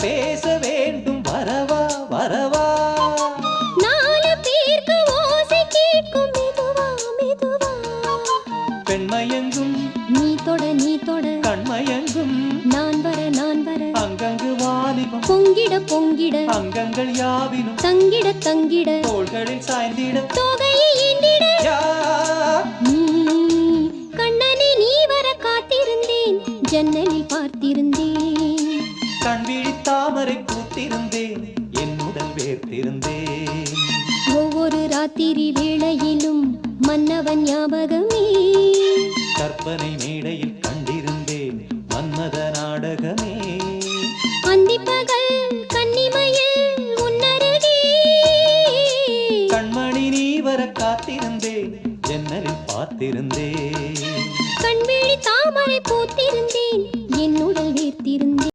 பேச வேண்டும் வரவா வரவா நாலு பேருக்கு ஓசை கேட்கும் மெதுவா மெதுவா பெண்மயங்கும் நீ தொட கண்மயங்கும் நான் வர அங்கங்கு வாலிபம் பொங்கிட பொங்கிட அங்கங்கள் யாவினும் தங்கிட தங்கிட தோள்களில் சாய்ந்திட தொகையை எண்ணிட யா நீ கண்ணனை நீ வர காத்திருந்தேன் ஜன்னலில் பார்த்திருந்தேன் கண் விழித்தாமரை பூத்திருந்தேன் என் உடல் வேர்த்திருந்தேன் ஒவ்வொரு ராத்திரி வேளையிலும் மன்னவன் ஞாபகமே கற்பனை மேடையில் கண்டிருந்தேன் மன்மத நாடகமே அந்திப்பகல்